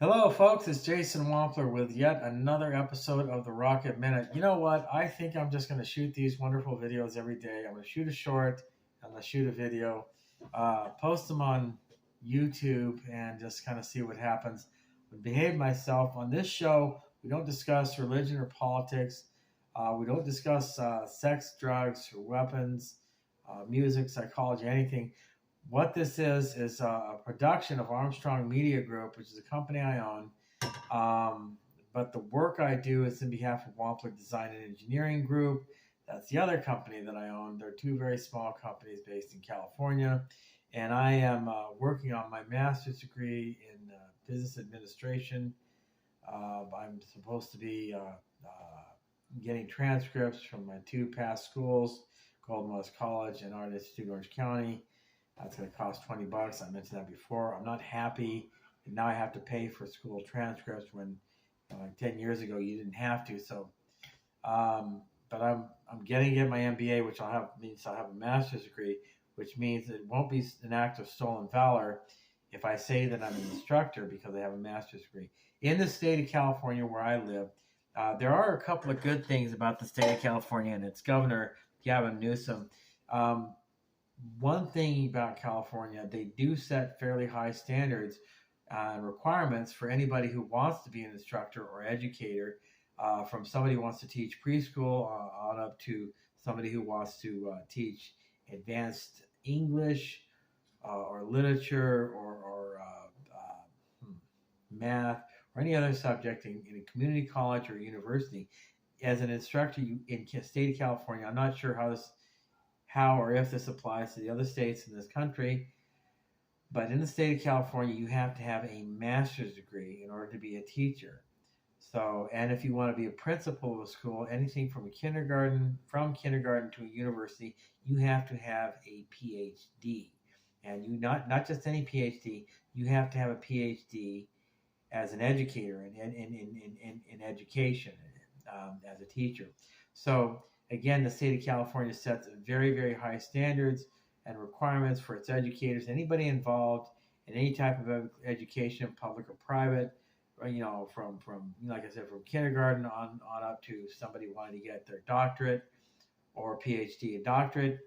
Hello, folks. It's Jason Wampler with yet another episode of the Rocket Minute. You know what? I think I'm just going to shoot these wonderful videos every day. I'm going to shoot a short, I'm going to shoot a video, post them on YouTube, and just kind of see what happens. I behave myself. On this show, we don't discuss religion or politics. We don't discuss sex, drugs, or weapons, music, psychology, anything. What this is a production of Armstrong Media Group, which is a company I own. But the work I do is in behalf of Wampler Design and Engineering Group. That's the other company that I own. They're two very small companies based in California. And I am working on my master's degree in business administration. I'm supposed to be getting transcripts from my two past schools, Golden West College and Art Institute, Orange County. That's going to cost $20. I mentioned that before. I'm not happy. And now I have to pay for school transcripts when, like 10 years ago, you didn't have to. So, but I'm getting my MBA, which means I'll have a master's degree, which means it won't be an act of stolen valor if I say that I'm an instructor because I have a master's degree. In the state of California where I live, there are a couple of good things about the state of California and its governor, Gavin Newsom. One thing about California, they do set fairly high standards and requirements for anybody who wants to be an instructor or educator, from somebody who wants to teach preschool on up to somebody who wants to teach advanced English or literature or math or any other subject in a community college or university. As an instructor in the state of California, I'm not sure how or if this applies to the other states in this country, but in the state of California, you have to have a master's degree in order to be a teacher. So, and if you want to be a principal of a school, anything from kindergarten to a university, you have to have a PhD. And you not just any PhD, you have to have a PhD as an educator in education, as a teacher. So again, the state of California sets very, very high standards and requirements for its educators. Anybody involved in any type of education, public or private, from like I said, from kindergarten on up to somebody wanting to get their doctorate or PhD. A doctorate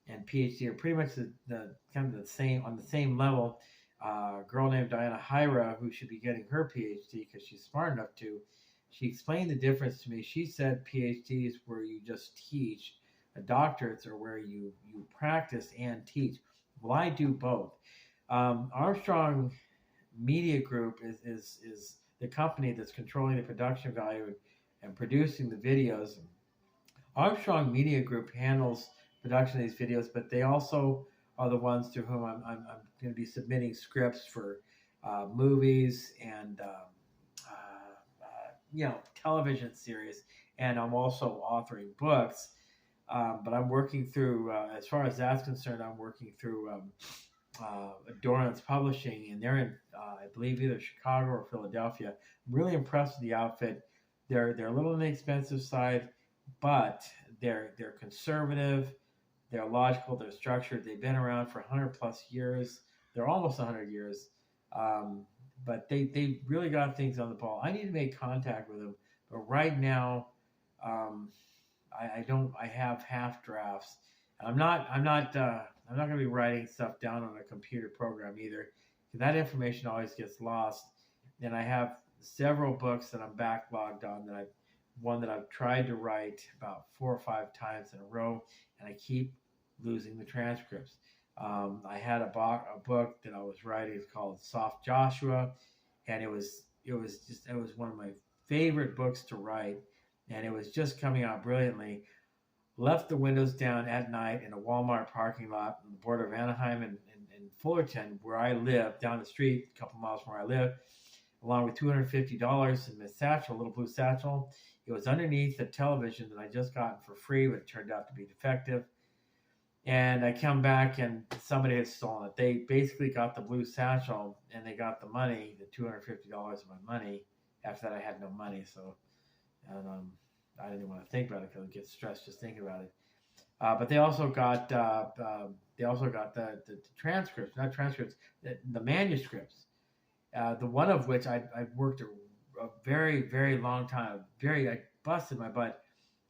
and PhD are pretty much the kind of the same on the same level. A girl named Diana Hyra, who should be getting her PhD because she's smart enough to. She explained the difference to me. She said PhD is where you just teach. Doctorates are where you practice and teach. Well, I do both. Armstrong Media Group is the company that's controlling the production value and producing the videos. Armstrong Media Group handles production of these videos, but they also are the ones to whom I'm going to be submitting scripts for movies and television series, and I'm also authoring books. But I'm working through, as far as that's concerned, I'm working through Dorrance Publishing, and they're in, I believe, either Chicago or Philadelphia. I'm really impressed with the outfit. They're a little on the expensive side, but they're conservative, they're logical, they're structured. They've been around for 100 plus years. They're almost 100 years. But they really got things on the ball. I need to make contact with them, but right now, I don't. I have half drafts. I'm not going to be writing stuff down on a computer program either, because that information always gets lost. And I have several books that I'm backlogged on that I've tried to write about 4 or 5 times in a row, and I keep losing the transcripts. I had a book that I was writing. It's called Soft Joshua, and it was one of my favorite books to write, and it was just coming out brilliantly. Left the windows down at night in a Walmart parking lot on the border of Anaheim and Fullerton, where I live, down the street, a couple miles from where I live, along with $250 in this satchel, little blue satchel. It was underneath the television that I just got for free, but it turned out to be defective. And I come back and somebody had stolen it. They basically got the blue satchel and they got the money, the $250 of my money. After that, I had no money, so I didn't want to think about it because I get stressed just thinking about it. But they also got the transcripts, not transcripts, the manuscripts. The one of which I worked a very, very long time. I busted my butt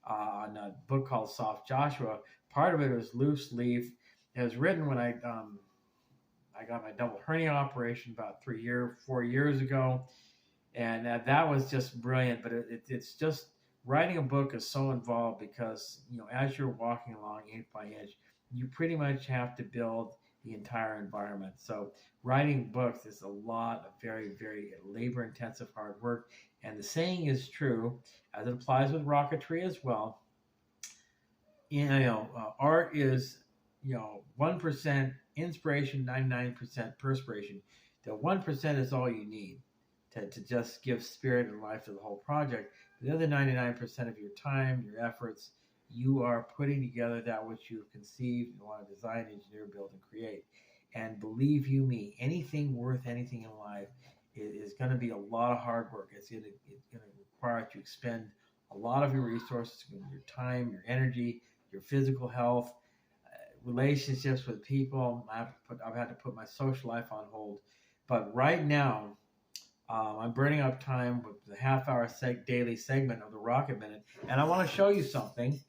on a book called Soft Joshua. Part of it was loose leaf. It was written when I got my double hernia operation about 4 years ago, and that was just brilliant. But it's just writing a book is so involved because as you're walking along inch by inch, you pretty much have to build the entire environment. So writing books is a lot of very, very labor intensive hard work. And the saying is true as it applies with rocketry as well. Art is 1% inspiration, 99% perspiration. The 1% is all you need to just give spirit and life to the whole project. The other 99% of your time, your efforts, you are putting together that which you have conceived and want to design, engineer, build, and create. And believe you me, anything worth anything in life is going to be a lot of hard work. It's going to require you to expend a lot of your resources, your time, your energy, your physical health, relationships with people. I've had to put my social life on hold. But right now, I'm burning up time with the half-hour daily segment of the Rocket Minute, and I want to show you something.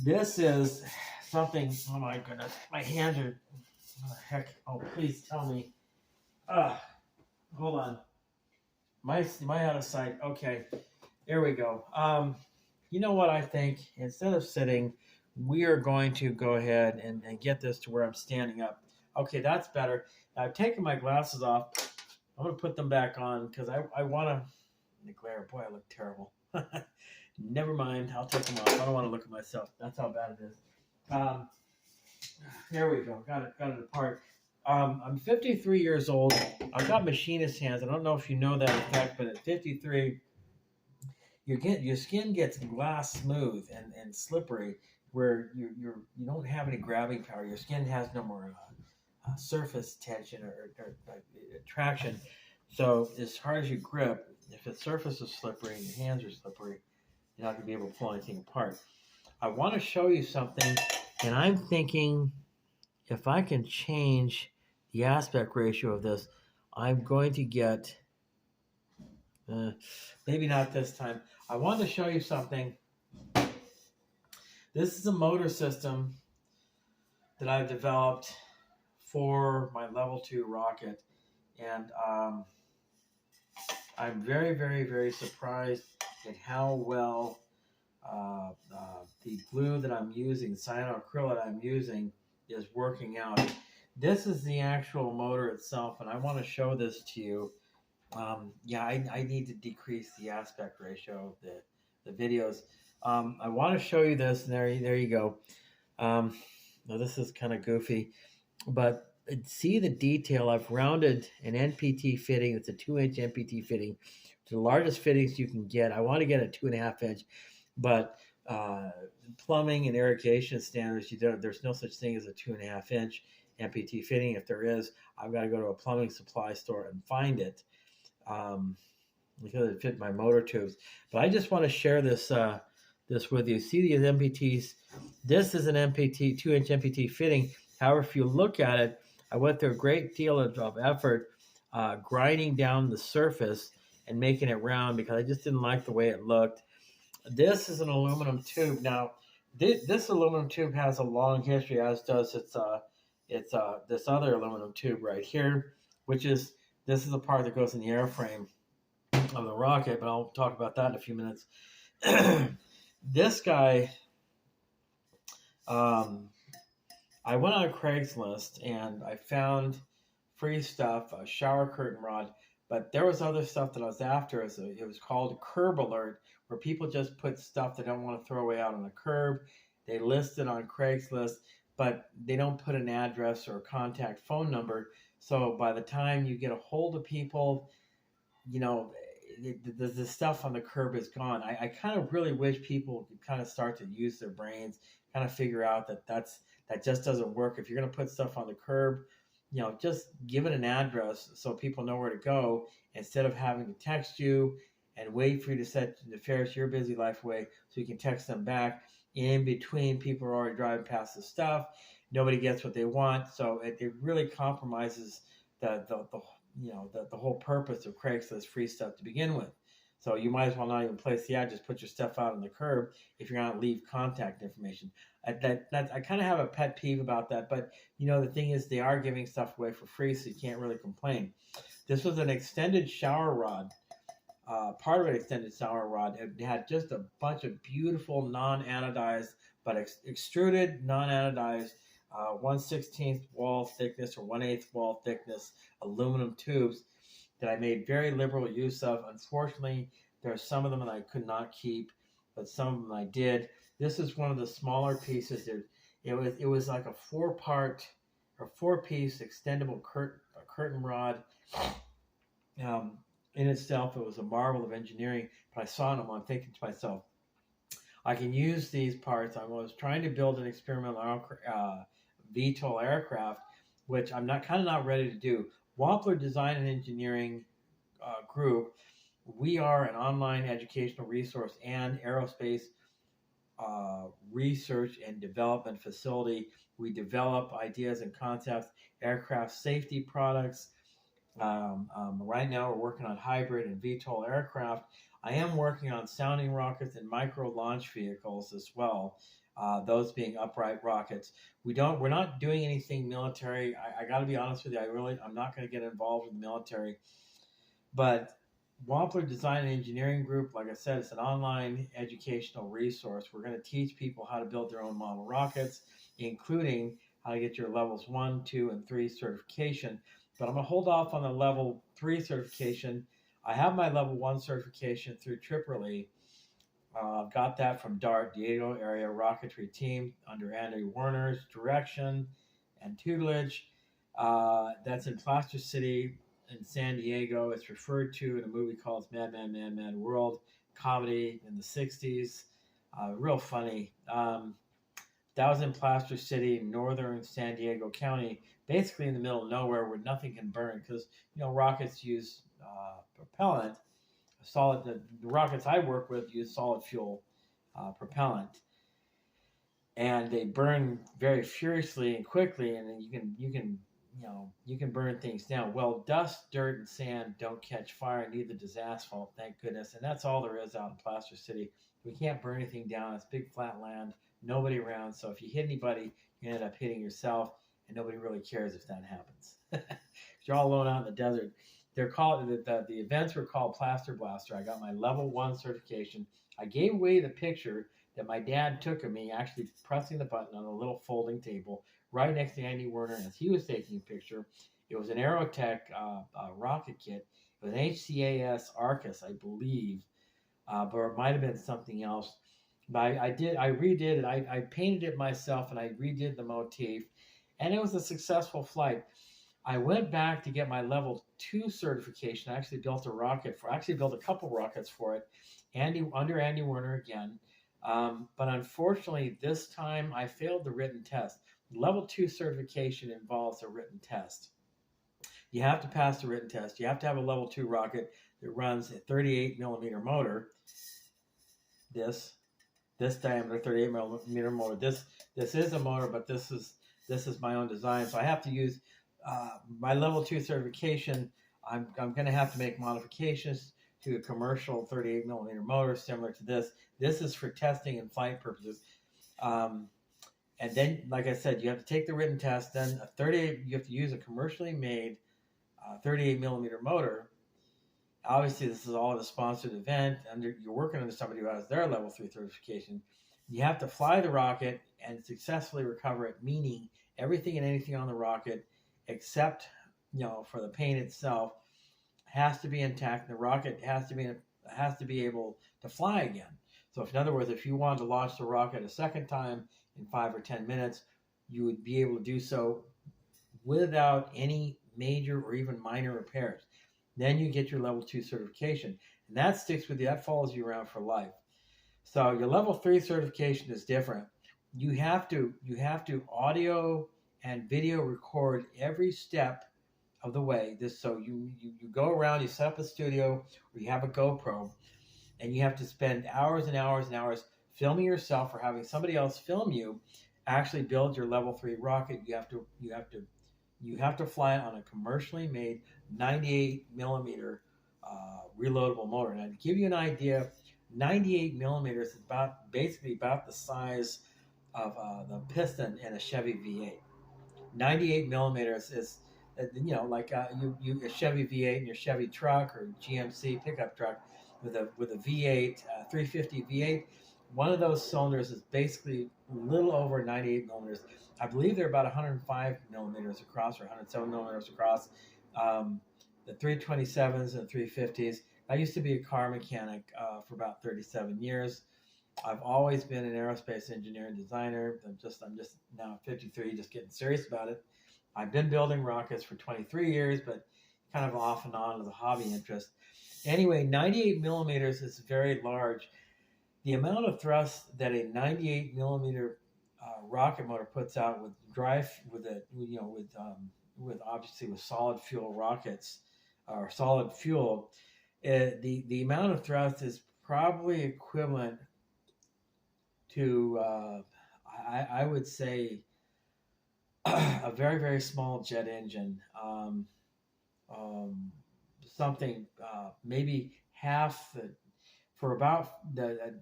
This is something. Oh my goodness, my hands are. Oh, heck! Oh, please tell me. Hold on. My out of sight. Okay, there we go. You know what I think? Instead of sitting, we are going to go ahead and get this to where I'm standing up. Okay, that's better. I've taken my glasses off. I'm going to put them back on because I want to glare. Boy, I look terrible. Never mind. I'll take them off. I don't want to look at myself. That's how bad it is. There we go. Got it apart. I'm 53 years old. I've got machinist hands. I don't know if you know that effect, but at 53, your skin gets glass smooth and slippery, where you don't have any grabbing power. Your skin has no more surface tension or traction. So as hard as you grip, if the surface is slippery and your hands are slippery, you're not going to be able to pull anything apart. I want to show you something, and I'm thinking if I can change the aspect ratio of this, I'm going to get, maybe not this time. I want to show you something. This is a motor system that I've developed for my level 2 rocket, and I'm very, very, very surprised at how well the glue that I'm using, cyanoacrylate that I'm using, is working out. This is the actual motor itself, and I want to show this to you. I need to decrease the aspect ratio of the videos. I want to show you this, and there you go. Now this is kind of goofy, but see the detail. I've rounded an NPT fitting. It's a 2-inch NPT fitting. It's the largest fittings you can get. I want to get a 2.5 inch, but plumbing and irrigation standards, there's no such thing as a 2.5 inch NPT fitting. If there is, I've got to go to a plumbing supply store and find it because it fit my motor tubes. But I just want to share this with you. See these NPTs? This is an NPT 2-inch NPT fitting. However, if you look at it, I went through a great deal of effort grinding down the surface and making it round because I just didn't like the way it looked. This is an aluminum tube. Now, this aluminum tube has a long history, as does its this other aluminum tube right here, this is the part that goes in the airframe of the rocket, but I'll talk about that in a few minutes. This guy, I went on Craigslist and I found free stuff, a shower curtain rod, but there was other stuff that I was after. It was called Curb Alert, where people just put stuff they don't want to throw away out on the curb. They list it on Craigslist, but they don't put an address or a contact phone number. So by the time you get a hold of people, the stuff on the curb is gone. I kind of really wish people could kind of start to use their brains, kind of figure out that just doesn't work. If you're going to put stuff on the curb, just give it an address so people know where to go instead of having to text you and wait for you to set the ferris your busy life away so you can text them back. In between, people are already driving past the stuff. Nobody gets what they want, so it really compromises the the whole purpose of Craigslist free stuff to begin with. So you might as well not even place the ad, just put your stuff out on the curb if you're going to leave contact information. I kind of have a pet peeve about that, but the thing is they are giving stuff away for free, so you can't really complain. This was an extended shower rod, part of an extended shower rod. It had just a bunch of beautiful non-anodized, but extruded non-anodized 1/16 wall thickness or 1/8 wall thickness aluminum tubes that I made very liberal use of. Unfortunately, there are some of them that I could not keep, but some of them I did. This is one of the smaller pieces. It was like a four-piece extendable curtain rod. In itself, it was a marvel of engineering. But I saw them, I'm thinking to myself, I can use these parts. I was trying to build an experimental VTOL aircraft, which I'm not ready to do. Wampler Design and Engineering Group, we are an online educational resource and aerospace research and development facility. We develop ideas and concepts, aircraft safety products. Right now we're working on hybrid and VTOL aircraft. I am working on sounding rockets and micro launch vehicles as well. Those being upright rockets. We're not doing anything military. I got to be honest with you. I'm not going to get involved with the military. But Wampler Design and Engineering Group, like I said, it's an online educational resource. We're going to teach people how to build their own model rockets, including how to get your levels 1, 2, and 3 certification. But I'm going to hold off on the level 3 certification. I have my level 1 certification through TRIPOLI. I've got that from DART, Diego Area Rocketry Team, under Andy Werner's direction and tutelage. That's in Plaster City in San Diego. It's referred to in a movie called Mad Man, Mad Mad World, comedy in the 60s. Real funny. That was in Plaster City, northern San Diego County, basically in the middle of nowhere where nothing can burn because, rockets use propellant. The rockets I work with use solid fuel propellant, and they burn very furiously and quickly, and then you can burn things down. Well, dust, dirt, and sand don't catch fire, neither does asphalt, thank goodness, and that's all there is out in Plaster City. We can't burn anything down. It's big flat land, nobody around, so if you hit anybody, you end up hitting yourself, and nobody really cares if that happens. You're all alone out in the desert. They're called the events were called Plaster Blaster. I got my level 1 certification. I gave away the picture that my dad took of me actually pressing the button on a little folding table right next to Andy Werner as he was taking a picture. It was an Aerotech rocket kit. It was an HCAS Arcus, I believe, but it might have been something else. But I redid it. I painted it myself and I redid the motif, and it was a successful flight. I went back to get my level 2 certification. I actually built a couple rockets for it, under Andy Werner again. But unfortunately, this time I failed the written test. Level 2 certification involves a written test. You have to pass the written test. You have to have a level 2 rocket that runs a 38 millimeter motor. This diameter 38 millimeter motor. This is a motor, but this is my own design. So I have to use my level 2 certification. I'm going to have to make modifications to a commercial 38 millimeter motor similar to this. This is for testing and flight purposes. And then, like I said, you have to take the written test. Then you have to use a commercially made 38 millimeter motor. Obviously, this is all at a sponsored event, and you're working under somebody who has their level 3 certification. You have to fly the rocket and successfully recover it, meaning everything and anything on the rocket, except for the paint itself, has to be intact. The rocket has to be able to fly again. So, in other words, if you wanted to launch the rocket a second time in 5 or 10 minutes, you would be able to do so without any major or even minor repairs. Then you get your level 2 certification, and that sticks with you. That follows you around for life. So your level 3 certification is different. You have to audio and video record every step of the way. So you go around, you set up a studio, or you have a GoPro, and you have to spend hours and hours and hours filming yourself or having somebody else film you actually build your level 3 rocket. You have to fly it on a commercially made 98 millimeter reloadable motor. Now, to give you an idea, 98 millimeters is basically about the size of the piston in a Chevy V8. 98 millimeters is, like a Chevy V8 in your Chevy truck or GMC pickup truck with a V8 350 V8. One of those cylinders is basically a little over 98 millimeters. I believe they're about 105 millimeters across or 107 millimeters across. The 327s and 350s. I used to be a car mechanic for about 37 years. I've always been an aerospace engineer and designer. I'm just now 53, just getting serious about it. I've been building rockets for 23 years, but kind of off and on as a hobby interest. Anyway, 98 millimeters is very large. The amount of thrust that a 98 millimeter rocket motor puts out with obviously with solid fuel rockets or solid fuel, the amount of thrust is probably equivalent to I would say a very, very small jet engine, something maybe half for about the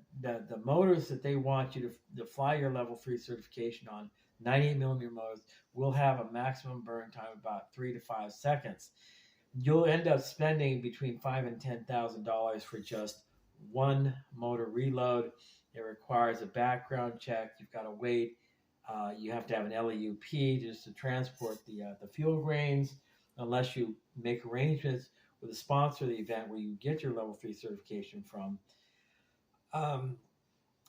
motors that they want you to fly your level 3 certification on. 98 millimeter motors will have a maximum burn time of about 3 to 5 seconds. You'll end up spending between $5,000 and $10,000 for just one motor reload. It requires a background check. You've got to wait. You have to have an LEUP just to transport the fuel grains, unless you make arrangements with a sponsor of the event where you get your level 3 certification from.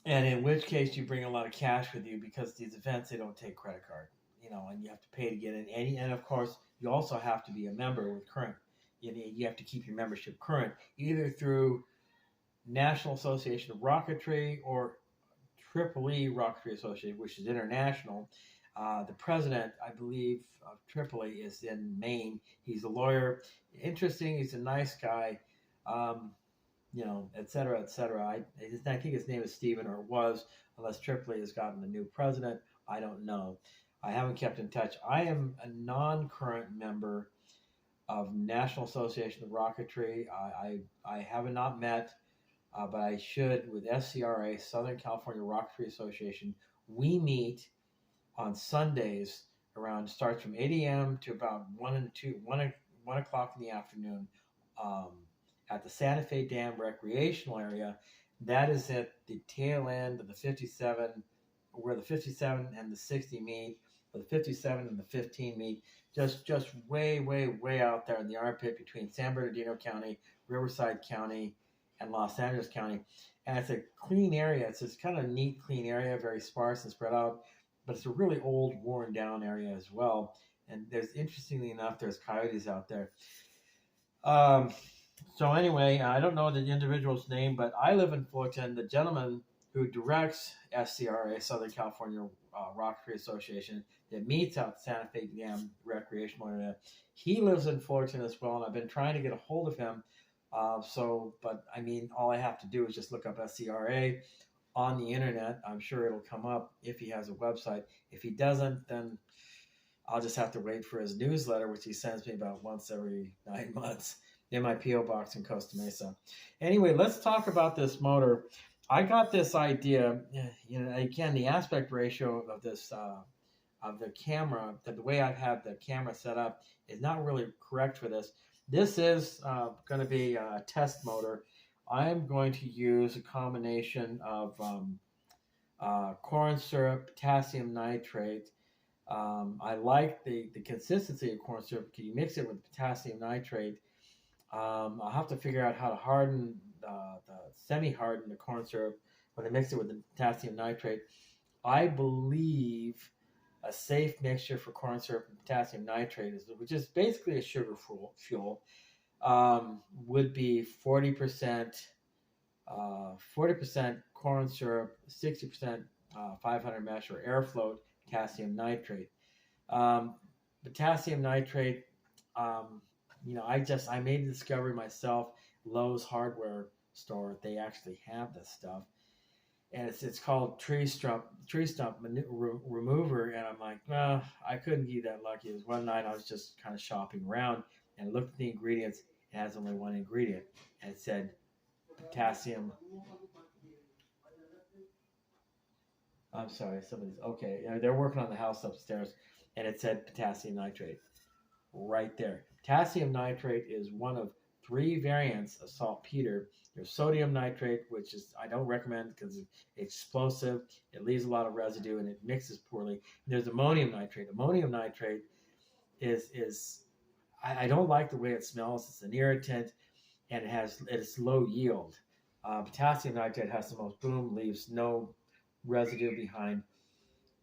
And in which case you bring a lot of cash with you, because these events, they don't take credit card, and you have to pay to get in. And of course, you also have to be a member with current. You have to keep your membership current, either through National Association of Rocketry or TRIPOLI Rocketry Association, which is international. The president, I believe, of TRIPOLI is in Maine. He's a lawyer. Interesting. He's a nice guy, et cetera, et cetera. I think his name is Stephen, or was, unless TRIPOLI has gotten a new president. I don't know. I haven't kept in touch. I am a non-current member of National Association of Rocketry. I have not met, but I should, with SCRA, Southern California Rocketry Association. We meet on Sundays starts from 8 a.m. to about 1 o'clock in the afternoon at the Santa Fe Dam recreational area. That is at the tail end of the 57, where the 57 and the 60 meet, or the 57 and the 15 meet, just way, way, way out there in the armpit between San Bernardino County, Riverside County, and Los Angeles County. And it's a clean area. It's this kind of neat, clean area, very sparse and spread out, but it's a really old, worn down area as well. And interestingly enough, there's coyotes out there. So anyway, I don't know the individual's name, but I live in Fullerton. The gentleman who directs SCRA, Southern California Rocketry Association, that meets out the Santa Fe Dam recreational area, he lives in Fullerton as well, and I've been trying to get a hold of him. But I mean, all I have to do is just look up SCRA on the internet. I'm sure it'll come up if he has a website. If he doesn't, then I'll just have to wait for his newsletter, which he sends me about once every 9 months in my P.O. box in Costa Mesa. Anyway, let's talk about this motor. I got this idea, again, the aspect ratio of this, of the camera, the way I've had the camera set up is not really correct for this. This is going to be a test motor. I'm going to use a combination of corn syrup, potassium nitrate. I like the consistency of corn syrup. Can you mix it with potassium nitrate? I'll have to figure out how to harden the semi-harden the corn syrup when I mix it with the potassium nitrate. I believe a safe mixture for corn syrup and potassium nitrate, which is basically a sugar fuel, would be 40% corn syrup, 60% 500 mesh or air float potassium nitrate. Potassium nitrate, I made the discovery myself. Lowe's hardware store, they actually have this stuff, and it's called tree stump remover. And I'm like, I couldn't be that lucky. It was one night I was just kind of shopping around, and looked at the ingredients. It has only one ingredient, and it said potassium. I'm sorry, somebody's okay. They're working on the house upstairs, and it said potassium nitrate right there. Potassium nitrate is one of 3 variants of saltpeter. There's sodium nitrate, which is I don't recommend because it's explosive. It leaves a lot of residue and it mixes poorly. And there's ammonium nitrate. Ammonium nitrate is I don't like the way it smells. It's an irritant and it's low yield. Potassium nitrate has the most boom, leaves no residue behind,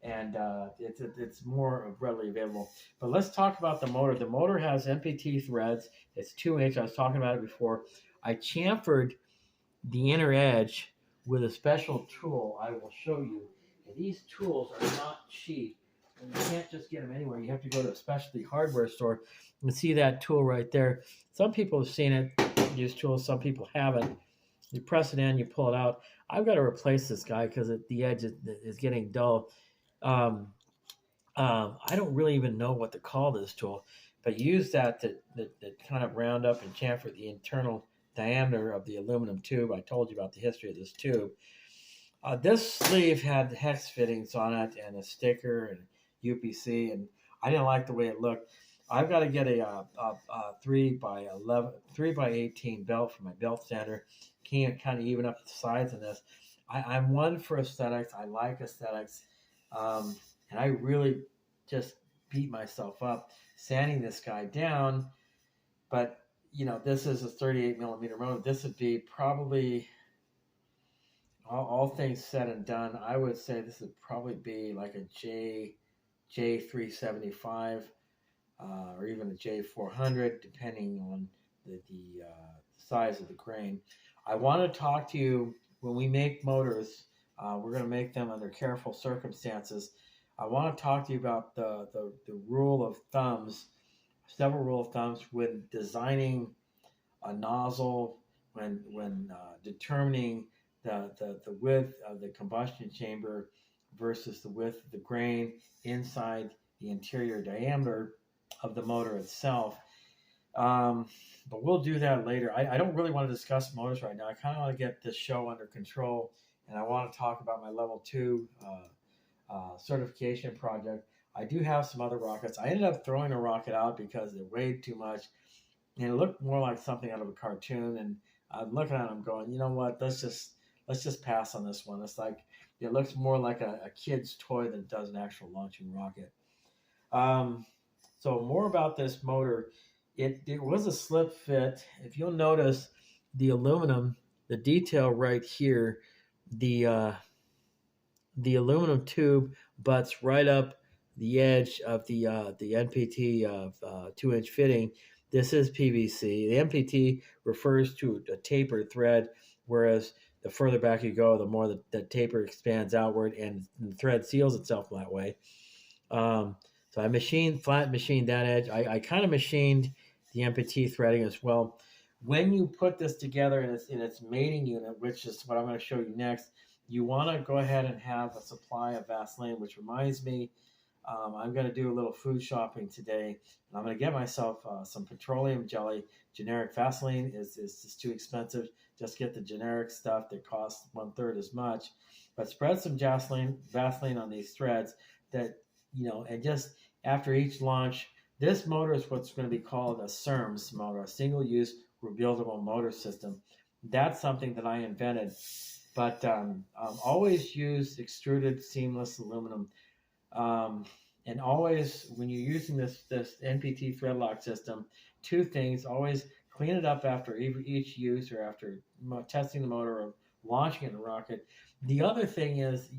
and it's more readily available. But let's talk about the motor. The motor has MPT threads. It's 2-inch. I was talking about it before. I chamfered the inner edge with a special tool. I will show you. And these tools are not cheap. And you can't just get them anywhere. You have to go to a specialty hardware store and see that tool right there. Some people have seen it, use tools. Some people haven't. You press it in, you pull it out. I've got to replace this guy because the edge is getting dull. I don't really even know what to call this tool, but use that to kind of round up and chamfer the internal diameter of the aluminum tube. I told you about the history of this tube. This sleeve had hex fittings on it and a sticker and UPC, and I didn't like the way it looked. I've got to get a 3x18 belt for my belt sander. Can't kind of even up the sides of this. I'm one for aesthetics. I like aesthetics. And I really just beat myself up sanding this guy down. But, this is a 38 millimeter motor. This would be probably, all things said and done, I would say this would probably be like a J375 or even a J400, depending on the size of the grain. I want to talk to you when we make motors. We're going to make them under careful circumstances. I want to talk to you about the rule of thumbs, several rule of thumbs when designing a nozzle, when determining the width of the combustion chamber versus the width of the grain inside the interior diameter of the motor itself. But we'll do that later. I don't really want to discuss motors right now. I kind of want to get this show under control, and I want to talk about my level 2 certification project. I do have some other rockets. I ended up throwing a rocket out because it weighed too much, and it looked more like something out of a cartoon. And I'm looking at it, I'm going, you know what? Let's just pass on this one. It's like it looks more like a kid's toy than it does an actual launching rocket. So more about this motor. It was a slip fit. If you'll notice the aluminum, the detail right here, the aluminum tube butts right up the edge of the NPT 2-inch fitting. This is PVC. The NPT refers to a tapered thread, whereas the further back you go, the more the taper expands outward, and the thread seals itself that way. So I flat machined that edge. I kind of machined the MPT threading as well. When you put this together in its mating unit, which is what I'm going to show you next, you want to go ahead and have a supply of Vaseline, which reminds me, I'm going to do a little food shopping today. And I'm going to get myself some petroleum jelly. Generic Vaseline is just too expensive. Just get the generic stuff that costs 1/3 as much. But spread some Vaseline on these threads that, and just after each launch, this motor is what's going to be called a CERMS motor, a single-use rebuildable motor system. That's something that I invented. But always use extruded seamless aluminum. And always, when you're using this NPT thread lock system, 2 things. Always clean it up after each use or after testing the motor or launching it in a rocket. The other thing is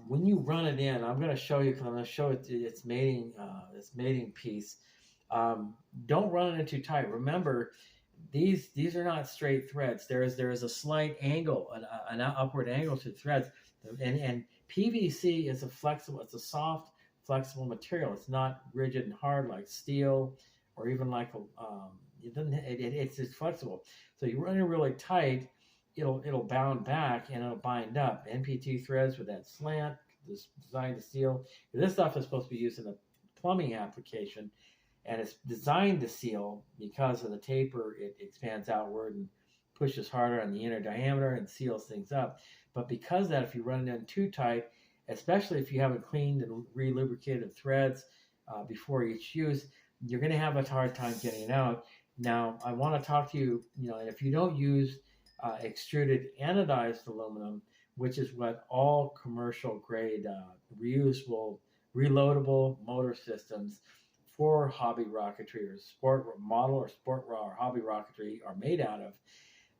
when you run it in, I'm going to show you because I'm going to show it its mating piece. Don't run it in too tight. Remember, these are not straight threads. There is a slight angle, an upward angle to the threads, and PVC is it's a soft, flexible material. It's not rigid and hard like steel, or even like it's flexible. So you run it really tight, it'll bound back and it'll bind up. NPT threads with that slant, designed to seal. This stuff is supposed to be used in a plumbing application. and it's designed to seal because of the taper. It expands outward and pushes harder on the inner diameter and seals things up. But because of that, if you run it in too tight, especially if you haven't cleaned and re-lubricated the threads before each use, you're going to have a hard time getting it out. Now, I want to talk to you, and if you don't use extruded anodized aluminum, which is what all commercial grade reusable, reloadable motor systems for hobby rocketry or sport model or sport or hobby rocketry are made out of,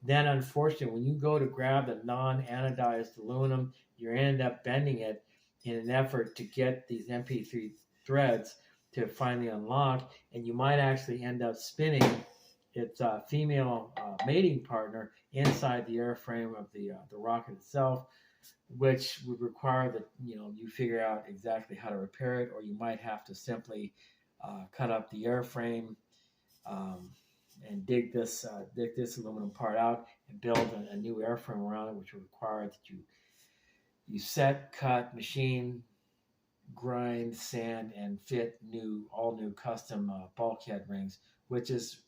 then unfortunately, when you go to grab the non-anodized aluminum, you end up bending it in an effort to get these MP3 threads to finally unlock, and you might actually end up spinning its female mating partner inside the airframe of the rocket itself, which would require that you figure out exactly how to repair it, or you might have to simply cut up the airframe and dig this aluminum part out and build a new airframe around it, which would require that you set, cut, machine, grind, sand, and fit all new custom bulkhead rings, which is,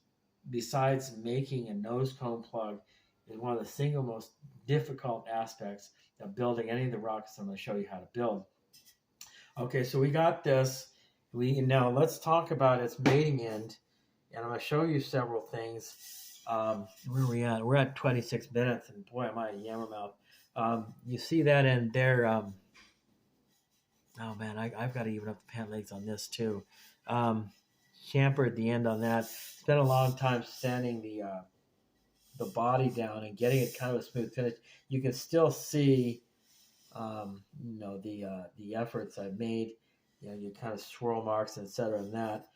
besides making a nose cone plug, is one of the single most difficult aspects of building any of the rockets I'm going to show you how to build. Okay, so we got this. Now let's talk about its mating end, and I'm going to show you several things. Where are we at? We're at 26 minutes, and boy, am I a yammermouth. You see that in there. Oh man, I've got to even up the pant legs on this too. Chamfered the end on that. Spent a long time sanding the body down and getting it kind of a smooth finish. You can still see, the efforts I've made. You kind of swirl marks, etc. And that.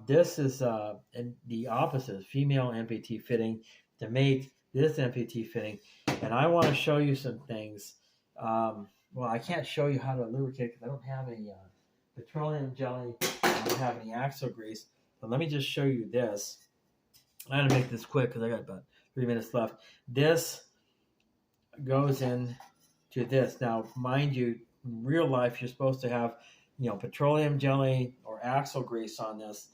This is the opposite, female MPT fitting to mate this MPT fitting, and I want to show you some things. Well, I can't show you how to lubricate because I don't have any petroleum jelly. I don't have any axle grease. But let me just show you this. I'm going to make this quick because I got about 3 minutes left. This goes in to this. Now, mind you, in real life, you're supposed to have, petroleum jelly or axle grease on this.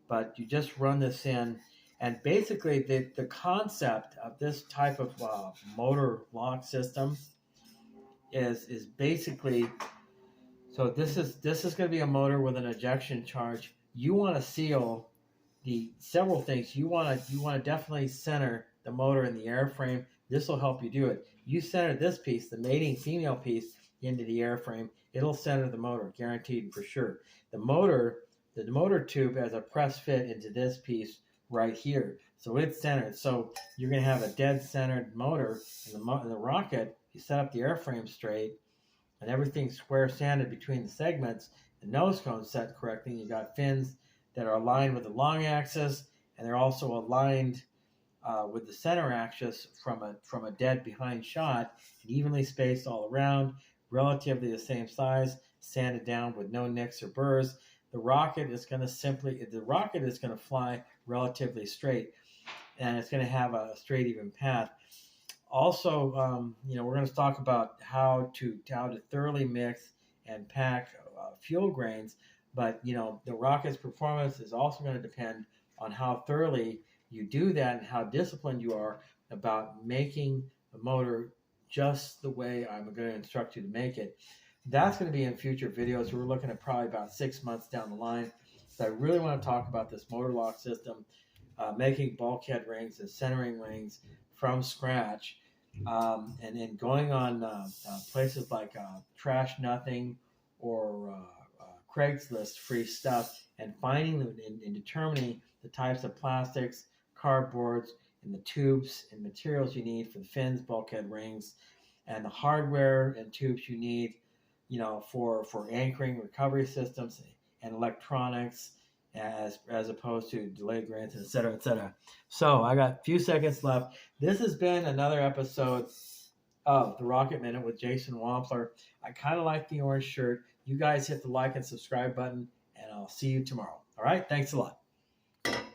But you just run this in. And basically, the concept of this type of motor lock system is basically, so this is going to be a motor with an ejection charge. You want to seal the several things. You want to definitely center the motor in the airframe. This will help you do it. You center this piece, the mating female piece, into the airframe. It'll center the motor, guaranteed for sure. The motor tube has a press fit into this piece right here, so it's centered. So you're going to have a dead centered motor in the rocket. You set up the airframe straight, and everything's square sanded between the segments. The nose cone's set correctly. You got fins that are aligned with the long axis, and they're also aligned with the center axis from a dead behind shot, and evenly spaced all around, relatively the same size, sanded down with no nicks or burrs. The rocket is going to fly relatively straight, and it's going to have a straight, even path. Also, we're going to talk about how to thoroughly mix and pack fuel grains, but the rocket's performance is also going to depend on how thoroughly you do that and how disciplined you are about making the motor just the way I'm going to instruct you to make it. That's going to be in future videos. We're looking at probably about 6 months down the line. So I really want to talk about this motor lock system, making bulkhead rings and centering rings from scratch, and then going on places like Trash Nothing or Craigslist free stuff, and finding and determining the types of plastics, cardboards, and the tubes and materials you need for the fins, bulkhead rings, and the hardware and tubes you need, for anchoring recovery systems and electronics, as opposed to delayed grants, et cetera, et cetera. So I got a few seconds left. This has been another episode of the Rocket Minute with Jason Wampler. I kind of like the orange shirt. You guys hit the like and subscribe button, and I'll see you tomorrow. All right? Thanks a lot.